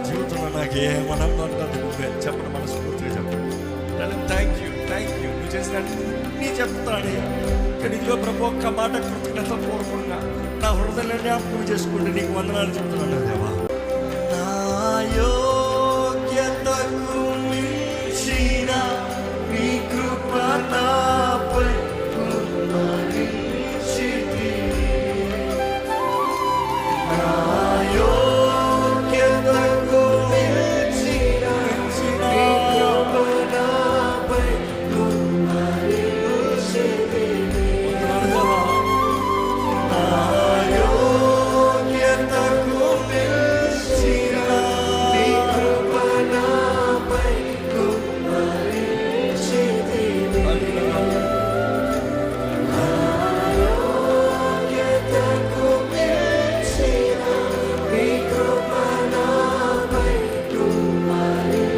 జీవితంలో నాకు ఏమన్నా నువ్వే చెప్పండి, మనస్ఫూర్తిగా చెప్పండి. థ్యాంక్ యూ నువ్వు చేసిన అన్నీ చెప్తానయ్యా. కానీ ఇదిగో ప్రభు ఒక్క మాట కృతజ్ఞత పూర్వకంగా నా హృదయాన్ని జ్ఞాపకం చేసుకుంటే నీకు వందనాలు చెప్తున్నాను దేవా. నా యోగ్యతకు మించిన నీ కృప నాపై కుమ్మరించితివి. నా యోగ్యతకు మించిన నీ కృప నాపై కుమ్మరించితివి. నా యోగ్యతకు మించిన నీ కృప నాపై కుమ్మరించితివి. నా యోగ్యతకు మించిన నీ కృప నాపై కుమ్మరించితివి.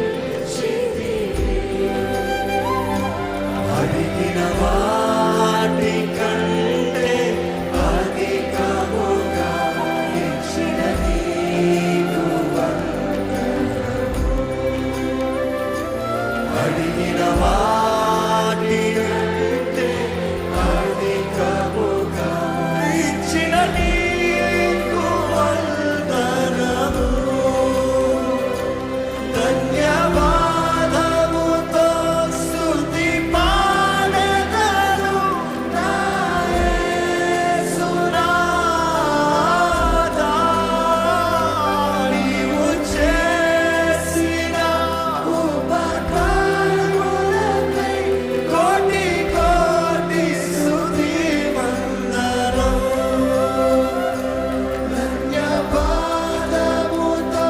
అడిగిన వాటి కంటే అధికముగా ఇచ్చిన నీకు వందనము. అడిగిన వాటి కంటే అధికముగా ఇచ్చిన నీకు వందనము. ధన్యవాదముతో స్తుతి పాడెదను నా యేసునాథా. నీవు చేసిన ఉపకారములకై కోటి కోటి స్తుతి వందనం. ధన్యవాదముతో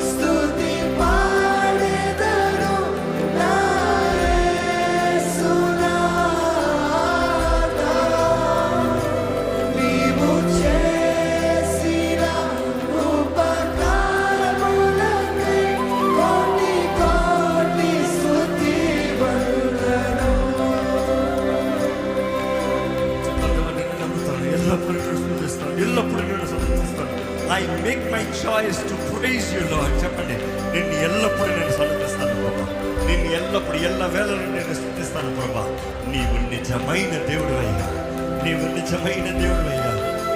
స్తుతి పాడెదను నా యేసునాథా. నీవు చేసిన ఉపకారములకై కోటి కోటి స్తుతి వందనం. ఎల్లప్పుడూ నేను సంతోషిస్తాను. I make my choice to praise you lord. చెప్పండి, నిన్ను ఎల్లప్పుడూ నేను సంతోషిస్తాను ప్రభా. నిన్ను ఎల్లప్పుడు ఎల్ల వేళలో నేను స్తుతిస్తాను ప్రభా. నీవు నిజమైన దేవుడు అయ్యా, నీవు నిజమైన దేవుడు అయ్యా.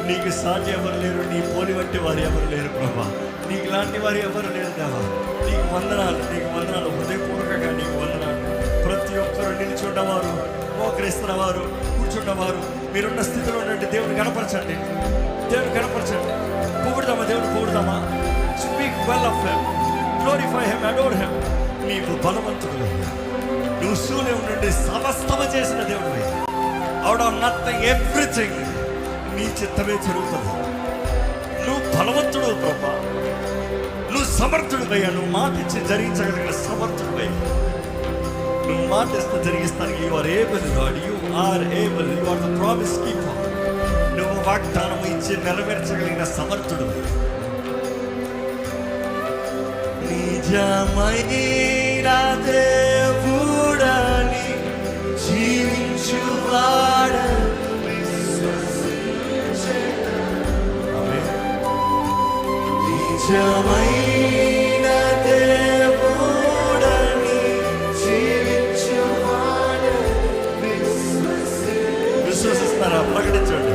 నీకు సాటి ఎవరు లేరు, నీ పోలి వంటి వారు ఎవరు లేరు ప్రభా. నీకు లాంటి వారు ఎవరు లేరు దేవా. నీకు వందనాలు హృదయపూర్వకంగా నీకు వందనాలు. ప్రతి ఒక్కరు నిల్చున్నవారు, మోకరిస్తున్నవారు, కూర్చున్నవారు, మీరున్న స్థితిలో ఉన్నట్టు దేవుని కనపరచండి. పొగుడుదామా, దేవుని పొగుడుదామా. Speak well of him, glorify him, adore him. నీవు బలవంతుడు, నువ్వు శూన్యం నుండి సమస్తము చేసిన దేవుడు. అవుట్ ఆఫ్ నథింగ్ ఎవ్రీథింగ్ నీ చిత్తమే జరుగుతుంది. నువ్వు బలవంతుడు ప్రభా, నువ్వు సమర్థుడు అయ్యా. నువ్వు మాట ఇచ్చి జరిగించగలిగిన సమర్థుడు అయ్యా. నువ్వు మాట ఇస్తే జరిగిస్తానికి you are able God, you are able, you are the promise keeper. నువ్వు వాగ్దానం ఇచ్చి నెరవేర్చగలిగిన సమర్థుడు. నిజమైన దేవుడని జీవించువాడని నిజమైన దేవుడని జీవించువాడని విశ్వసిస్తారా? ప్రకటించండి.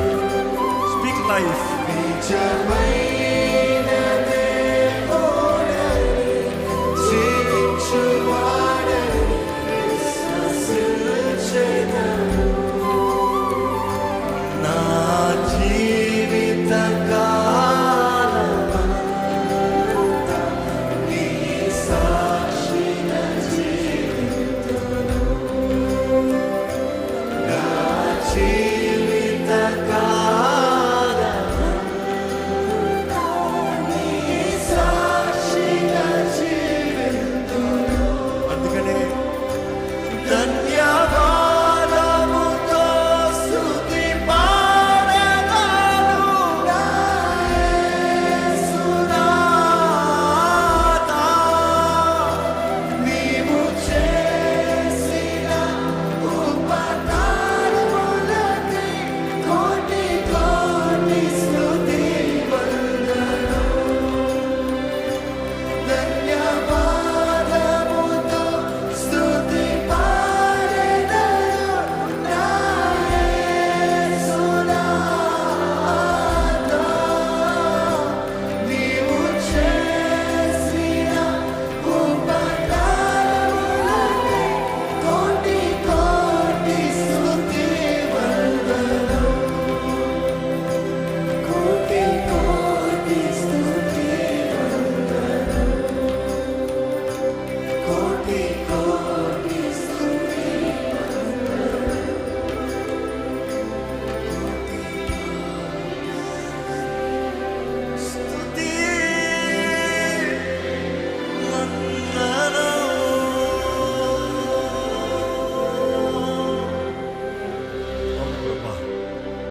Speak life. నిజమైన